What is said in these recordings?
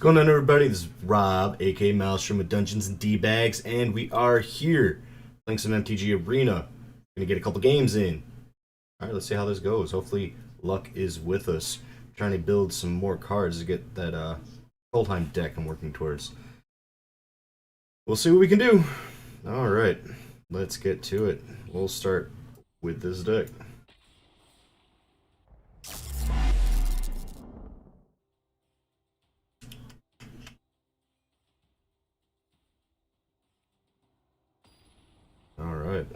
Going on, everybody? This is Rob, aka Malstrum with Dungeons and D-Bags, and we are here playing some MTG Arena. Gonna get a couple games in. Alright, let's see how this goes. Hopefully luck is with us. Trying to build some more cards to get that Kaldhiem deck I'm working towards. We'll see what we can do. Alright, let's get to it. We'll start with this deck. Alright.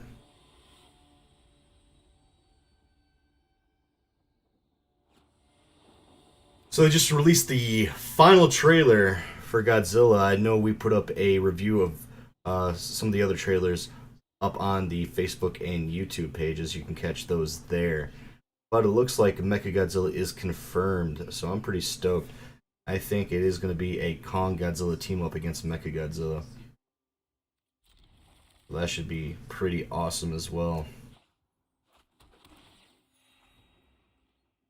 So they just released the final trailer for Godzilla. I know we put up a review of some of the other trailers up on the Facebook and YouTube pages. You can catch those there. But it looks like Mechagodzilla is confirmed, so I'm pretty stoked. I think it is going to be a Kong Godzilla team up against Mechagodzilla. That should be pretty awesome as well.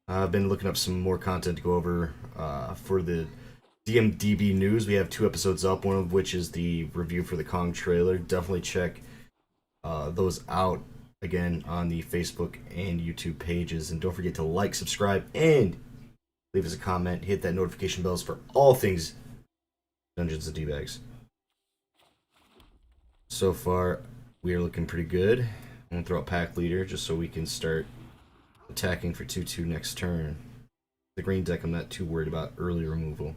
I've been looking up some more content to go over for the DMDB news. We have 2 episodes up, one of which is the review for the Kong trailer. Definitely check those out again on the Facebook and YouTube pages. And don't forget to like, subscribe, and leave us a comment. Hit that notification bells for all things Dungeons and D-Bags. So far, we are looking pretty good. I'm going to throw out Pack Leader just so we can start attacking for 2/2 next turn. The green deck I'm not too worried about early removal.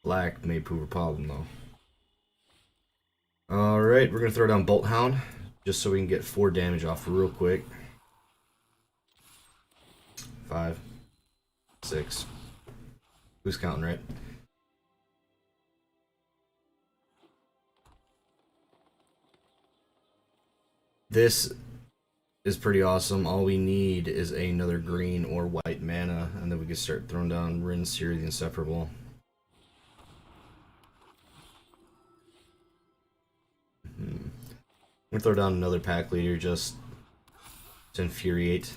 Black may prove a problem though. Alright, we're going to throw down Bolt Hound just so we can get 4 damage off real quick. 5, 6. Who's counting, right? This is pretty awesome. All we need is another green or white mana, and then we can start throwing down Rin, Siri the Inseparable. I'm gonna throw down another Pack Leader just to infuriate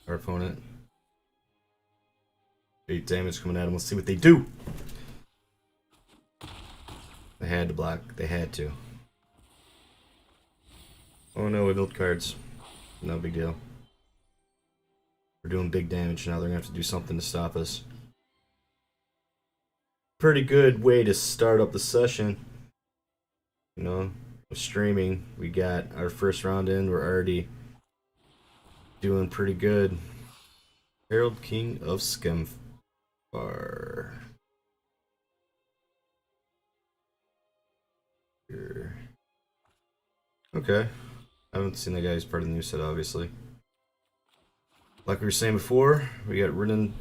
our opponent. 8 damage coming at them. Let's see what they do. They had to block. They had to. Oh no, we built cards. No big deal. We're doing big damage now. They're gonna have to do something to stop us. Pretty good way to start up the session. You know, streaming. We got our first round in. We're already doing pretty good. Herald King of Skemfar. Here. Okay. I haven't seen that guy as part of the new set, obviously. Like we were saying before, we got Rin,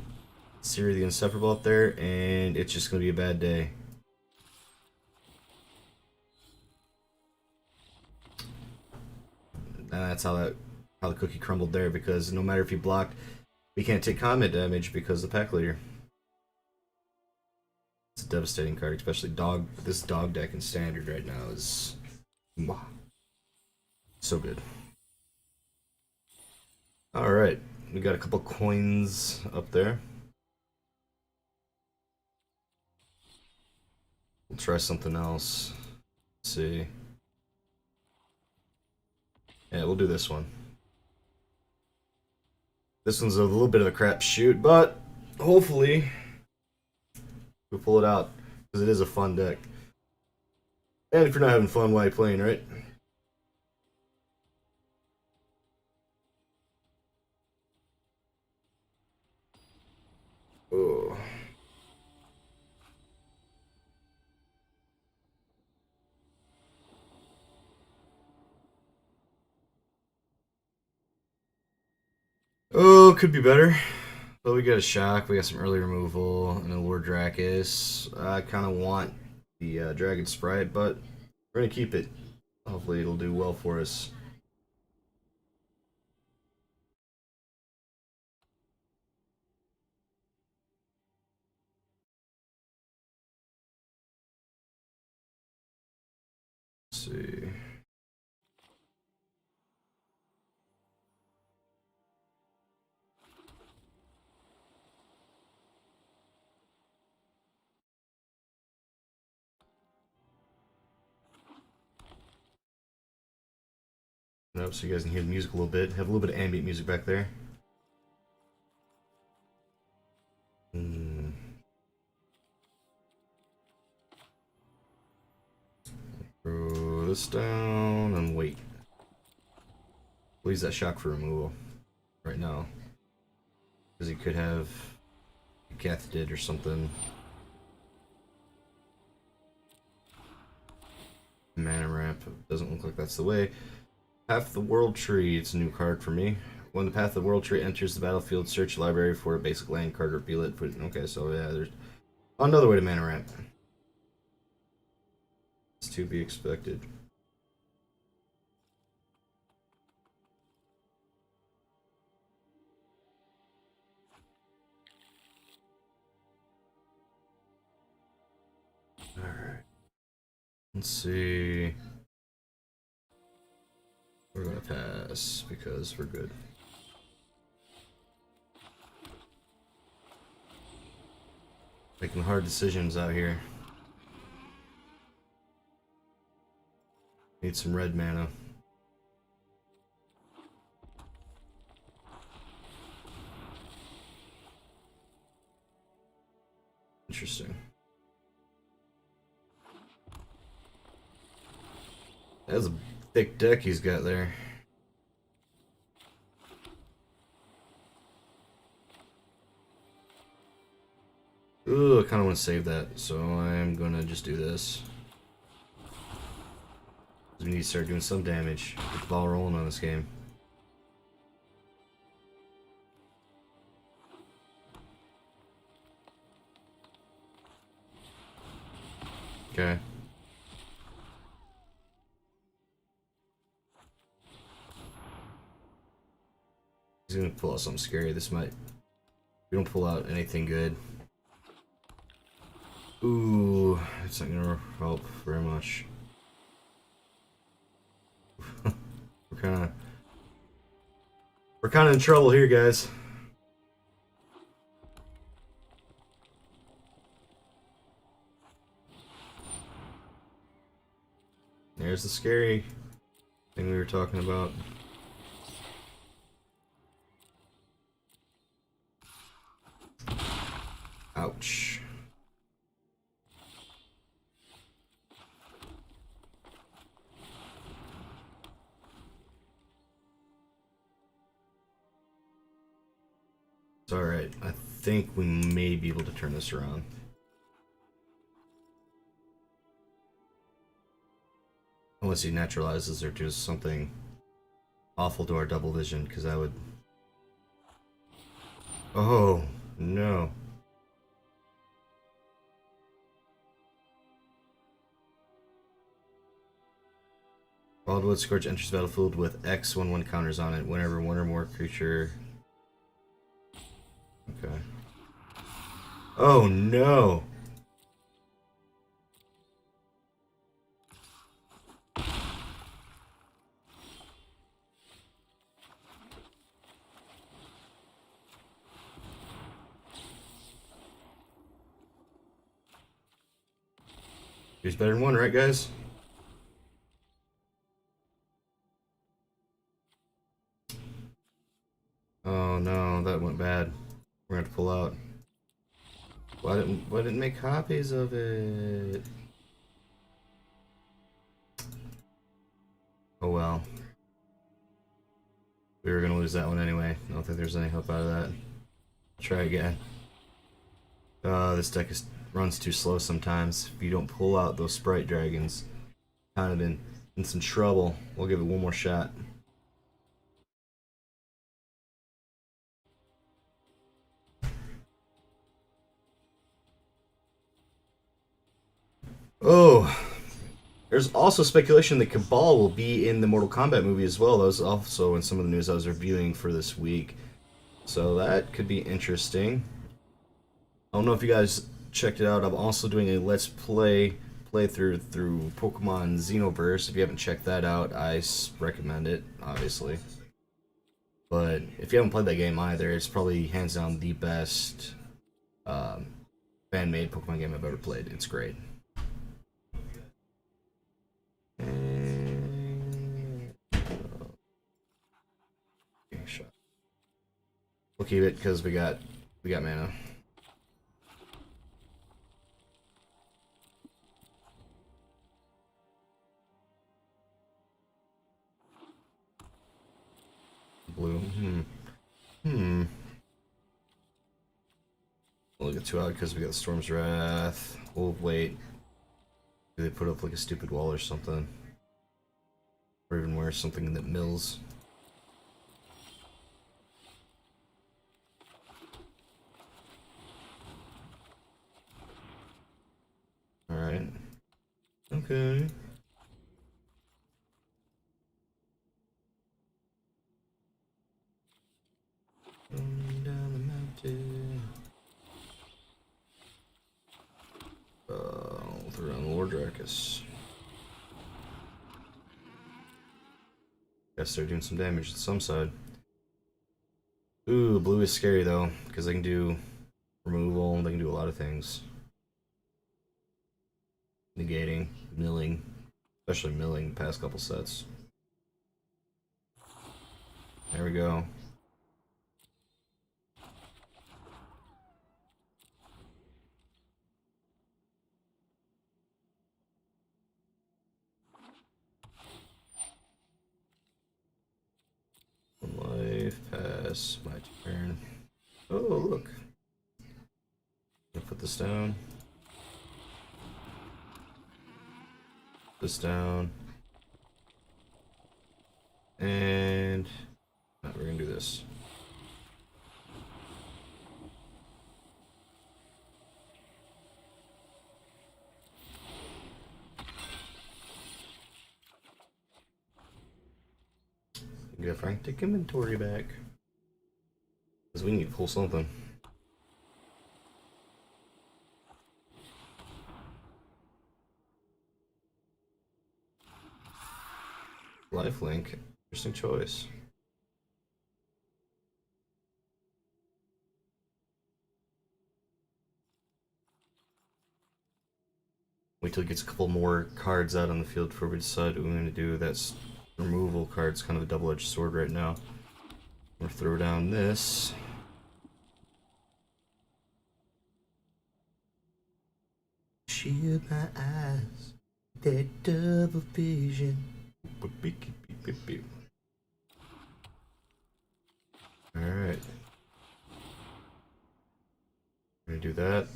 Siri the Inseparable up there, and it's just going to be a bad day. And that's how the cookie crumbled there, because no matter if you blocked, we can't take combat damage because of the Pack Leader. It's a devastating card, especially this dog deck in Standard right now is so good. Alright, we got a couple coins up there. We'll try something else. Let's see. Yeah, we'll do this one. This one's a little bit of a crapshoot, but hopefully we'll pull it out, because it is a fun deck. And if you're not having fun, why are you playing, right? Oh. Oh, could be better. But we got a shock, we got some early removal, and a Lord Drakis. I kind of want the Dragon Sprite, but we're going to keep it. Hopefully it'll do well for us. Let's see. Up so you guys can hear the music a little bit. Have a little bit of ambient music back there. Throw this down and wait. Please that shock for removal right now. Because he could have Geth did or something. Mana ramp. Doesn't look like that's the way. Path of the World Tree. It's a new card for me. When the Path of the World Tree enters the battlefield, search your library for a basic land card, reveal it. Put it. Okay, so yeah, there's another way to mana ramp. It's to be expected. Alright. Let's see. We're gonna pass because we're good. Making hard decisions out here. Need some red mana. Interesting. That's a thick deck he's got there. Ooh, I kind of want to save that, so I'm gonna just do this. We need to start doing some damage. Get the ball rolling on this game. Okay. He's gonna pull out something scary. This might... We don't pull out anything good. Ooh, it's not gonna help very much. We're kind of in trouble here, guys. There's the scary thing we were talking about. Ouch. It's alright. I think we may be able to turn this around. Unless he naturalizes or does something awful to our double vision, because I would... Oh, no. Wildwood Scourge enters the battlefield with X 1/1 counters on it whenever one or more creature... Okay. Oh no! Here's better than one, right guys? Oh no, that went bad. We're gonna have to pull out. Why didn't it make copies of it? Oh well. We were gonna lose that one anyway. I don't think there's any hope out of that. Try again. This deck runs too slow sometimes. If you don't pull out those Sprite Dragons, kind of in some trouble. We'll give it one more shot. Oh, there's also speculation that Cabal will be in the Mortal Kombat movie as well. That was also in some of the news I was reviewing for this week. So that could be interesting. I don't know if you guys checked it out. I'm also doing a Let's Play playthrough through Pokemon Xenoverse. If you haven't checked that out, I recommend it, obviously. But if you haven't played that game either, it's probably hands down the best fan-made Pokemon game I've ever played. It's great. keep it because we got mana. Blue. We'll get 2 out because we got Storm's Wrath. We'll wait. Maybe they put up like a stupid wall or something. Or even worse, something that mills. Alright. Okay. Going down the mountain. I'll throw down Lord Dracus. Guess they're doing some damage to some side. Ooh, blue is scary though, because they can do removal, they can do a lot of things. Negating, milling, especially milling the past couple sets. There we go. Life, pass, my turn. Oh, look. I'll put this down. This down. And no, we're gonna do this. Get frantic inventory back. Because we need to pull something. Lifelink. Interesting choice. Wait till he gets a couple more cards out on the field before we decide what we're going to do. That's removal card's kind of a double-edged sword right now. I'm going to throw down this. Shield my eyes. That double vision. Alright. I'm gonna do that.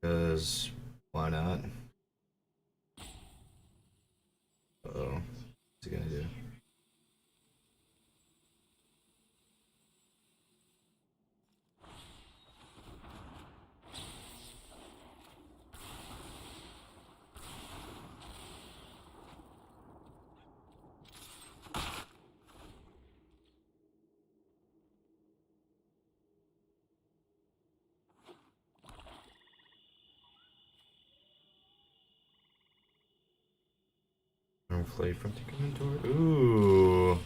Because why not? Uh-oh. What's he gonna do? Play from the inventory. Ooh.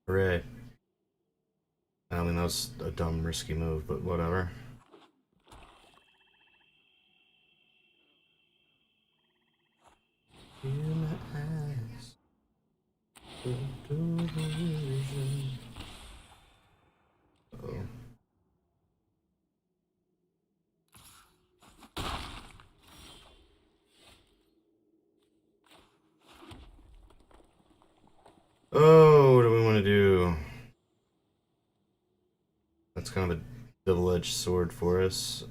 Hooray. I mean, that was a dumb, risky move, but whatever. In my eyes. Uh-oh. Oh, what do we want to do? That's kind of a double-edged sword for us.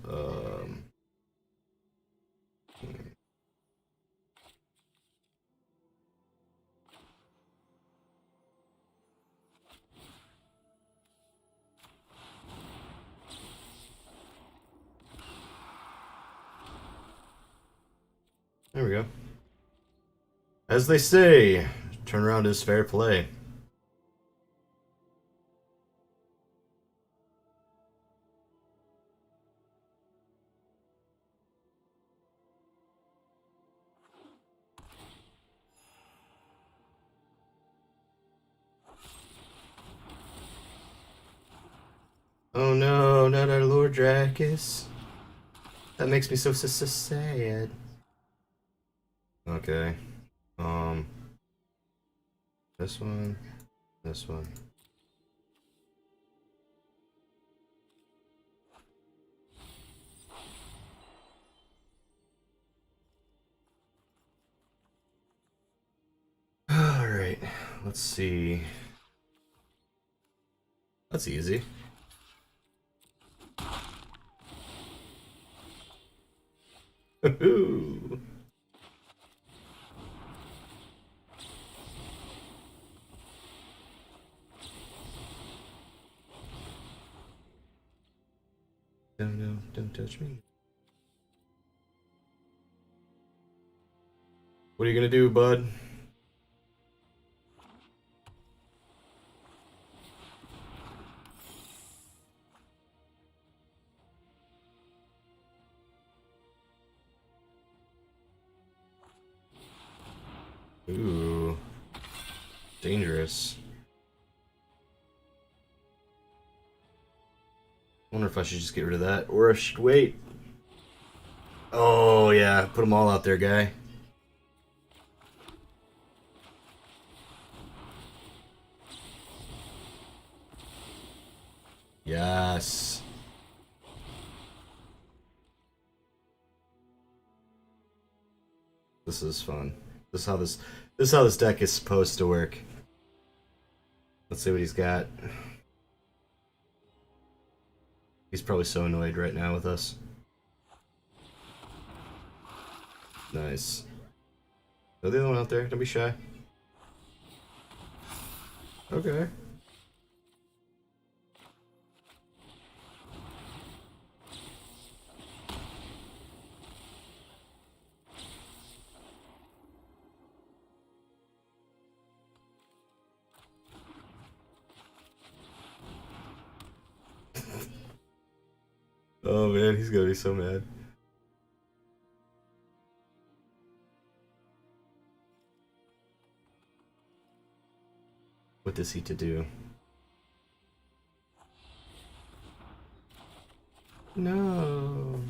There we go. As they say, turnaround is fair play. Oh no, not our Lord Dracus. That makes me so sad. Okay. Um, this one, this one. Alright, let's see. That's easy. Woohoo! No, don't touch me. What are you gonna do, bud? Ooh. Dangerous. I wonder if I should just get rid of that, or I should wait. Oh, yeah. Put them all out there, guy. Yes. This is fun. This is how this deck is supposed to work. Let's see what he's got. He's probably so annoyed right now with us. Nice. Throw the other one out there. Don't be shy. Okay. Oh man, he's gonna be so mad. What does he to do? No.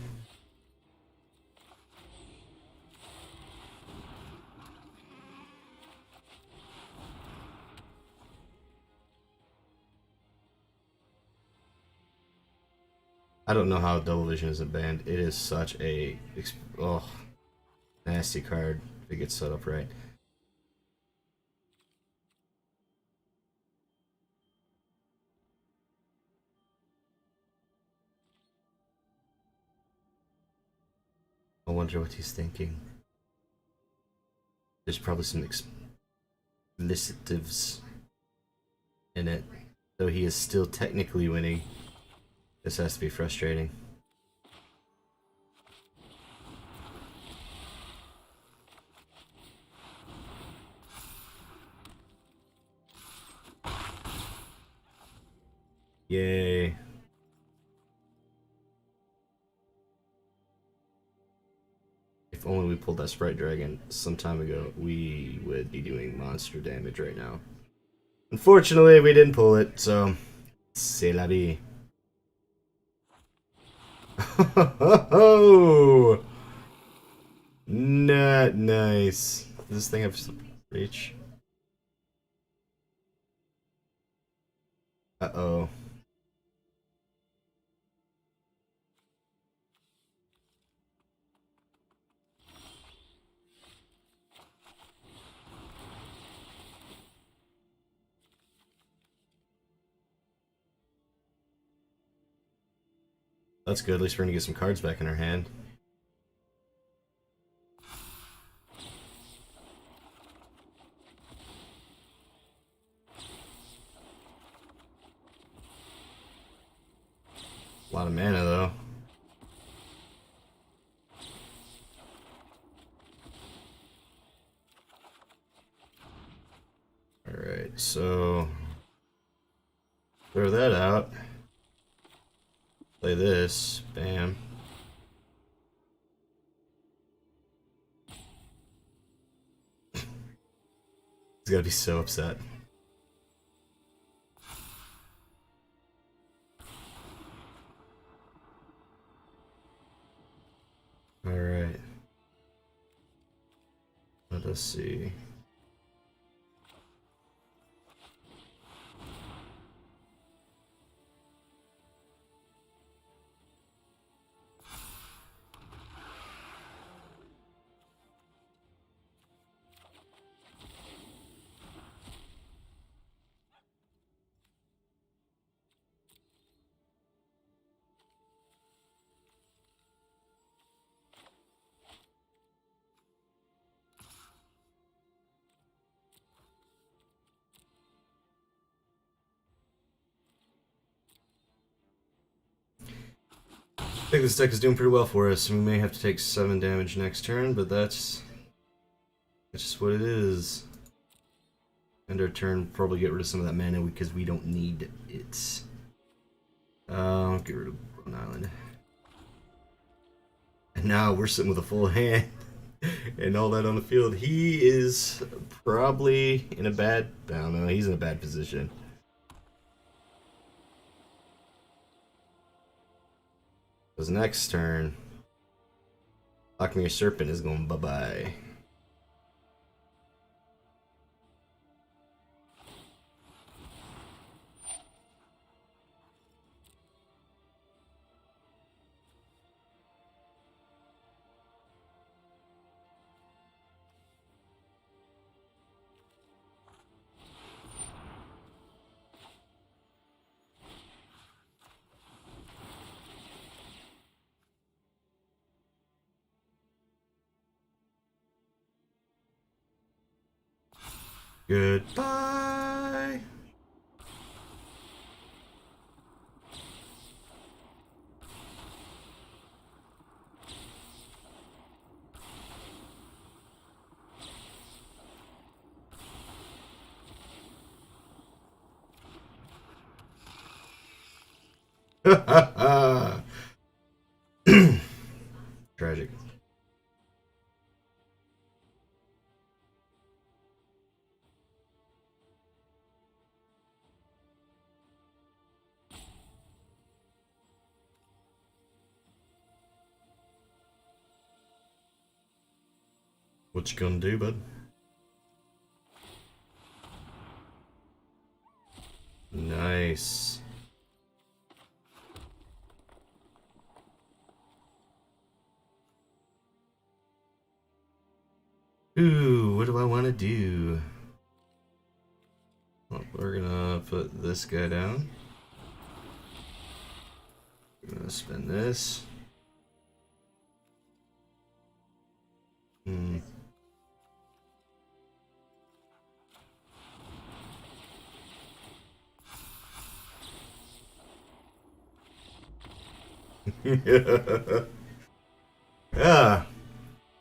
I don't know how Double Vision isn't banned. It is such a nasty card if it gets set up right. I wonder what he's thinking. There's probably some explicitives in it, though he is still technically winning. This has to be frustrating. Yay. If only we pulled that Sprite Dragon some time ago, we would be doing monster damage right now. Unfortunately, we didn't pull it, so c'est la vie. Oh, not nice. Does this thing have reach? Uh-oh. That's good. At least we're gonna get some cards back in our hand. A lot of mana, though. Alright, so throw that out. Play this. Bam. He's gotta be so upset. Let us see. I think this deck is doing pretty well for us. We may have to take 7 damage next turn, but that's just what it is. End our turn, probably get rid of some of that mana because we don't need it. Get rid of Rhode Island. And now we're sitting with a full hand and all that on the field. He is probably in a bad... I don't know, he's in a bad position. Because next turn, Lockmere Serpent is going bye-bye. Goodbye. Tragic. What you gonna do, bud? Nice. Ooh, what do I want to do? Well, we're gonna put this guy down. We're gonna spend this. Yeah,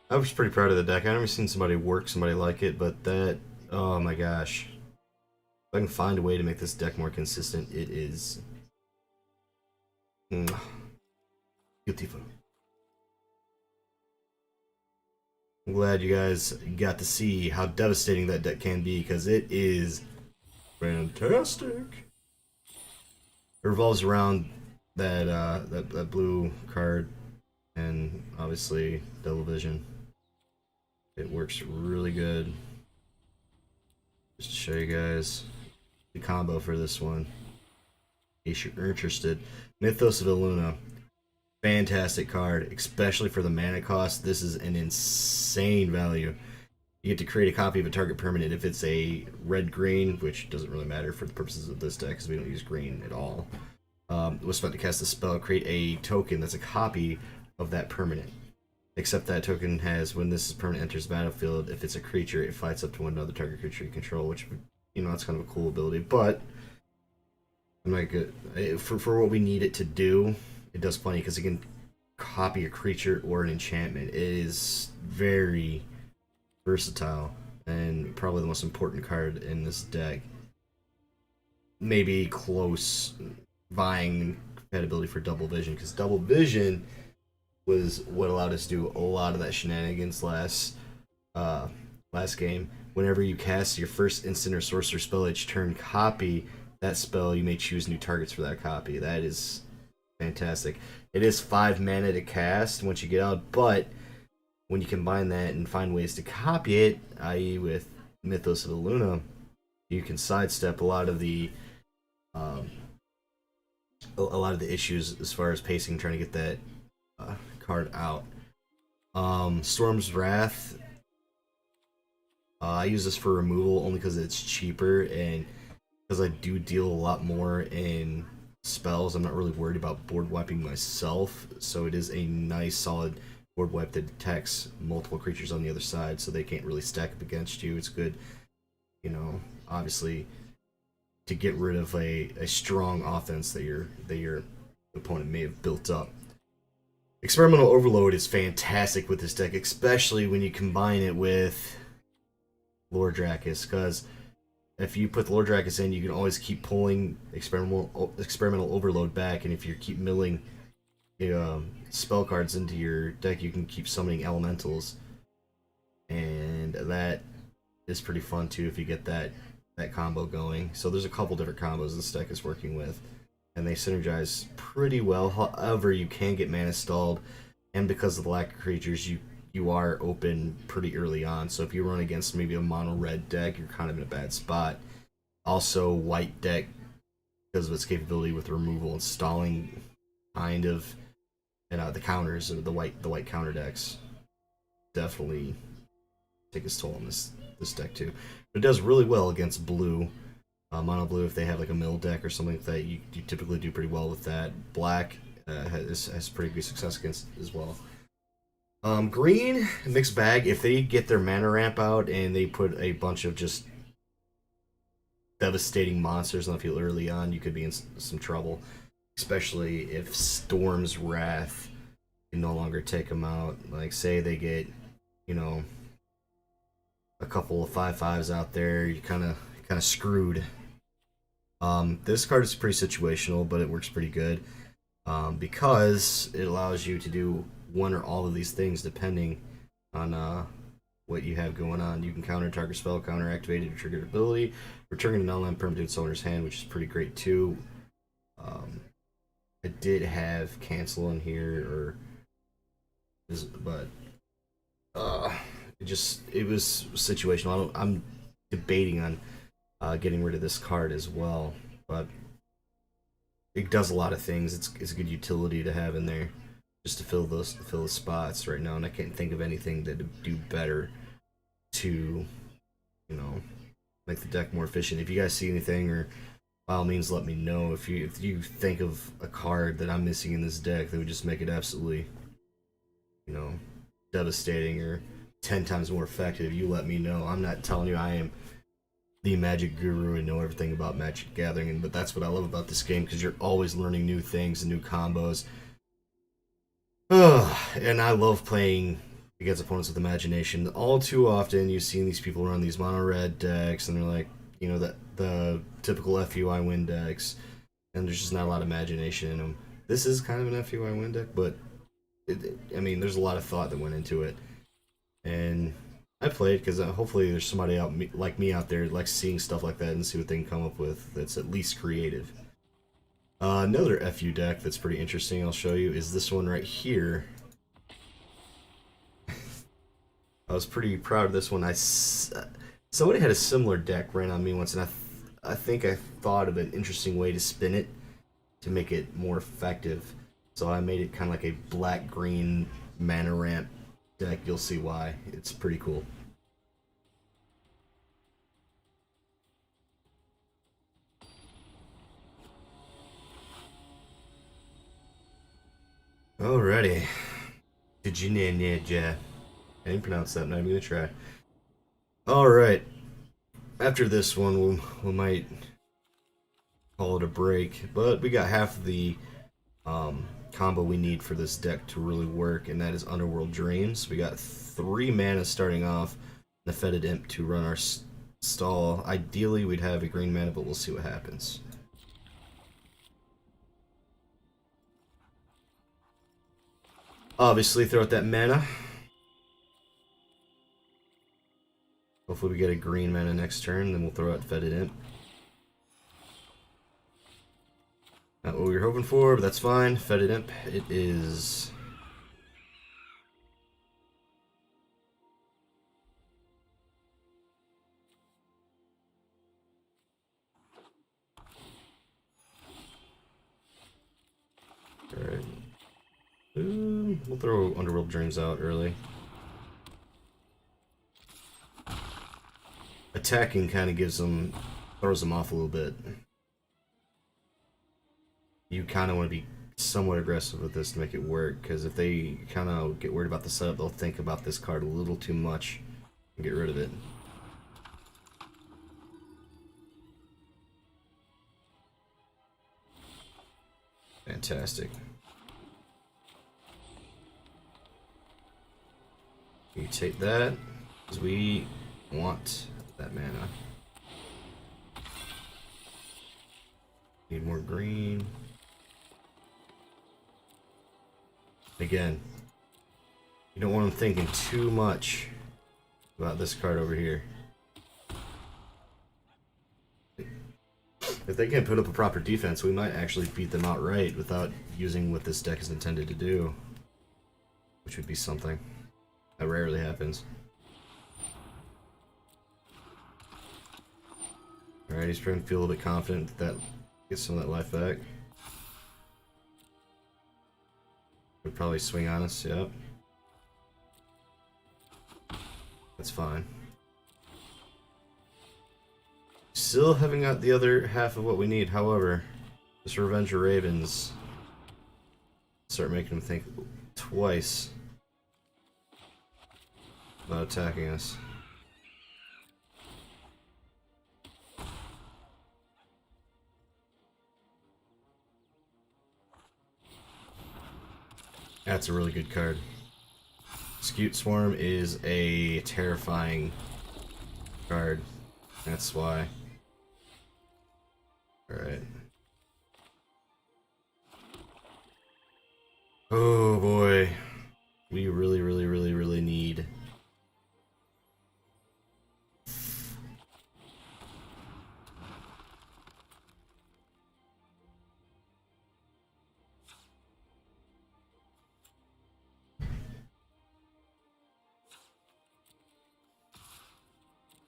I was pretty proud of the deck. I've never seen somebody work somebody like it, but that, oh my gosh. If I can find a way to make this deck more consistent, it is beautiful. I'm glad you guys got to see how devastating that deck can be, because it is fantastic. It revolves around that that blue card, and obviously Double Vision. It works really good. Just to show you guys the combo for this one, in case you're interested. Mythos of Illuna, fantastic card, especially for the mana cost. This is an insane value. You get to create a copy of a target permanent if it's a red-green, which doesn't really matter for the purposes of this deck because we don't use green at all. Was about to cast a spell, create a token that's a copy of that permanent. Except that token has, when this permanent enters the battlefield, if it's a creature, it fights up to one other target creature you control, which, you know, that's kind of a cool ability. But I'm not good for what we need it to do. It does plenty because it can copy a creature or an enchantment. It is very versatile and probably the most important card in this deck. Maybe close vying compatibility for Double Vision, because Double Vision was what allowed us to do a lot of that shenanigans last game. Whenever you cast your first instant or sorcerer spell each turn, copy that spell. You may choose new targets for that copy. That is fantastic. It is 5 mana to cast once you get out, but when you combine that and find ways to copy it, i.e. with Mythos of the Luna, you can sidestep a lot of the um, issues as far as pacing, trying to get that card out. Storm's Wrath. I use this for removal only because it's cheaper and because I do deal a lot more in spells. I'm not really worried about board wiping myself, so it is a nice solid board wipe that detects multiple creatures on the other side, so they can't really stack up against you. It's good, you know, obviously to get rid of a strong offense that your opponent may have built up. Experimental Overload is fantastic with this deck, especially when you combine it with Lord Dracus, because if you put the Lord Dracus in, you can always keep pulling experimental Overload back, and if you keep milling spell cards into your deck, you can keep summoning elementals, and that is pretty fun too if you get that combo going. So there's a couple different combos this deck is working with, and they synergize pretty well. However, you can get mana stalled, and because of the lack of creatures, you are open pretty early on. So if you run against maybe a mono red deck, you're kind of in a bad spot. Also, white deck, because of its capability with removal and stalling, kind of, and the counters, the white counter decks, definitely take its toll on this deck too. But it does really well against blue. Mono blue, if they have like a mill deck or something like that, you typically do pretty well with that. Black has pretty good success against as well. Green, mixed bag. If they get their mana ramp out and they put a bunch of just devastating monsters on the field early on, you could be in some trouble. Especially if Storm's Wrath can no longer take them out. Like, say they get, you know, a couple of 5/5s out there, you kind of screwed. This card is pretty situational, but it works pretty good because it allows you to do one or all of these things depending on what you have going on. You can counter target spell, counter activated or triggered ability, returning an online permanent to owner's hand, which is pretty great too. I did have cancel in here, but it was situational. I'm debating on getting rid of this card as well, but it does a lot of things. It's a good utility to have in there just to fill the spots right now, and I can't think of anything that would do better to, you know, make the deck more efficient. If you guys see anything, or by all means let me know if you think of a card that I'm missing in this deck that would just make it absolutely, you know, devastating or 10 times more effective. You let me know. I'm not telling you I am the Magic guru and know everything about Magic Gathering, but that's what I love about this game, because you're always learning new things and new combos. And I love playing against opponents with imagination. All too often you've seen these people run these mono red decks and they're like, you know, the typical FUI win decks, and there's just not a lot of imagination in them. This is kind of an FUI win deck, but I mean, there's a lot of thought that went into it, and I played because hopefully there's somebody like me out there that likes seeing stuff like that and see what they can come up with that's at least creative. Another FU deck that's pretty interesting I'll show you is this one right here. I was pretty proud of this one. Somebody had a similar deck ran on me once, and I think I thought of an interesting way to spin it to make it more effective. So I made it kind of like a black-green mana ramp deck. You'll see why. It's pretty cool. Alrighty. Tijinenja. I didn't pronounce that, I'm not even gonna try. Alright. After this one, we might call it a break, but we got half of the combo we need for this deck to really work, and that is Underworld Dreams. We got 3 mana starting off, the Fetid Imp to run our stall. Ideally, we'd have a green mana, but we'll see what happens. Obviously, throw out that mana. Hopefully we get a green mana next turn, then we'll throw out Fetid Imp. Not what we were hoping for, but that's fine. Fetid Imp, it is. we'll throw Underworld Dreams out early. Attacking kind of throws them off a little bit. You kind of want to be somewhat aggressive with this to make it work, because if they kind of get worried about the setup, they'll think about this card a little too much and get rid of it. Fantastic. You take that, because we want that mana. Need more green. Again, you don't want them thinking too much about this card over here. If they can put up a proper defense, we might actually beat them outright without using what this deck is intended to do. Which would be something. That rarely happens. Alright, he's trying to feel a little bit confident that gets some of that life back. Would probably swing on us, yep. That's fine. Still haven't got the other half of what we need, however, this Revenge of Ravens start making them think twice about attacking us. That's a really good card. Scute Swarm is a terrifying card. That's why. Alright. Oh boy. We really need.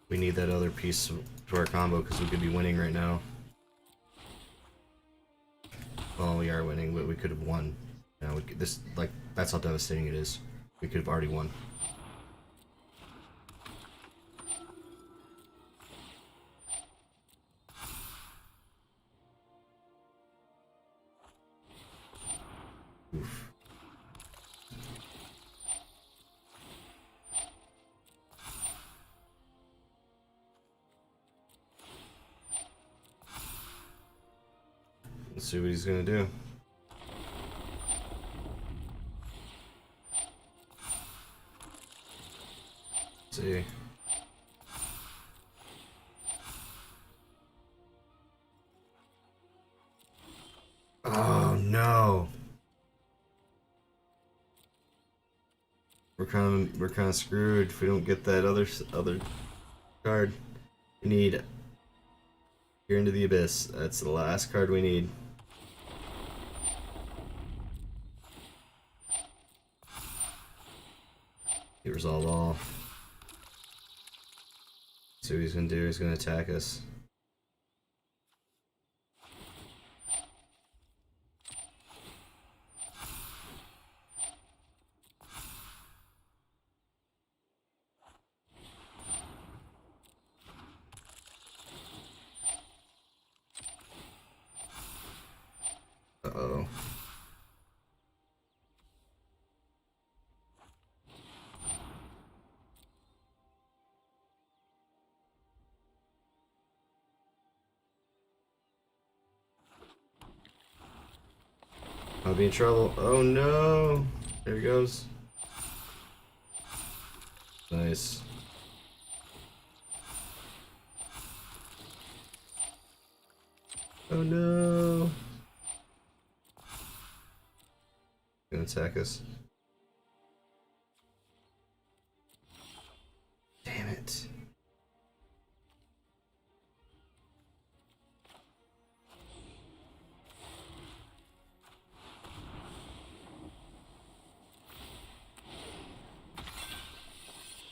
We need that other piece to our combo because we could be winning right now. Well, we are winning, but we could have won. Now that's how devastating it is. We could have already won. Oof. Let's see what he's gonna do. Let's see. Oh no. We're kind of screwed if we don't get that other card. We need Here into the Abyss. That's the last card we need. He resolve all. See what he's gonna do. He's gonna attack us. Uh-oh. I'll be in trouble. Oh no! There he goes. Nice. Oh no! Gonna attack us. Damn it.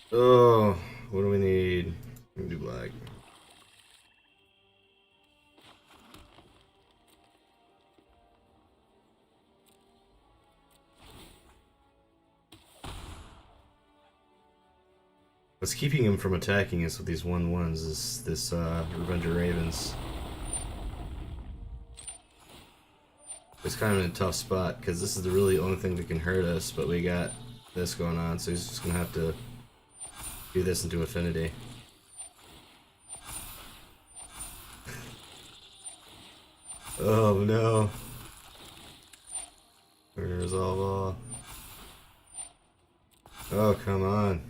Oh, what do we need? We can do black. What's keeping him from attacking us with these 1/1s is this Revenge of Ravens. It's kind of in a tough spot because this is the really only thing that can hurt us, but we got this going on, so he's just gonna have to do this into Affinity. Oh no. We're gonna resolve all. Oh, come on.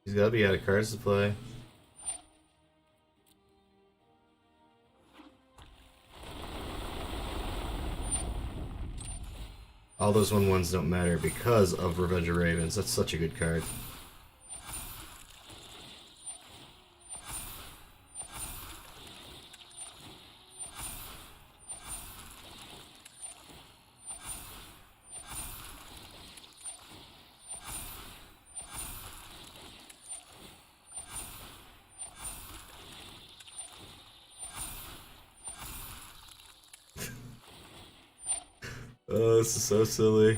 He's gotta be out of cards to play. All those 1/1s don't matter because of Revenge of Ravens. That's such a good card. Oh, this is so silly.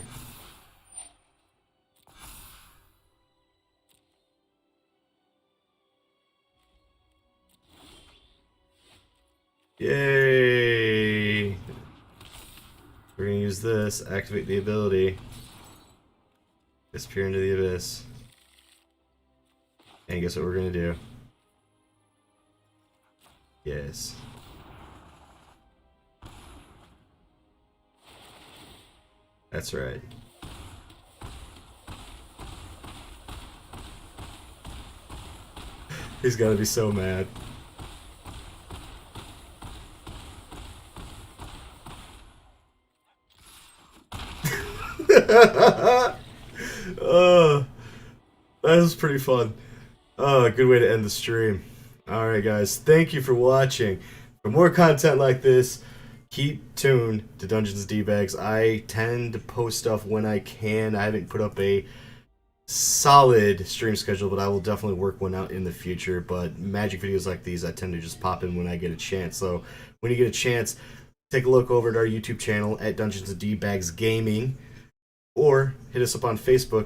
Yay! We're gonna use this, activate the ability, disappear into the abyss. And guess what we're gonna do? Yes. That's right. He's gotta be so mad. Oh, that was pretty fun. Oh, good way to end the stream. Alright guys, thank you for watching. For more content like this, keep tuned to Dungeons & D-Bags. I tend to post stuff when I can. I haven't put up a solid stream schedule, but I will definitely work one out in the future. But magic videos like these, I tend to just pop in when I get a chance. So when you get a chance, take a look over at our YouTube channel at Dungeons & D-Bags Gaming, or hit us up on Facebook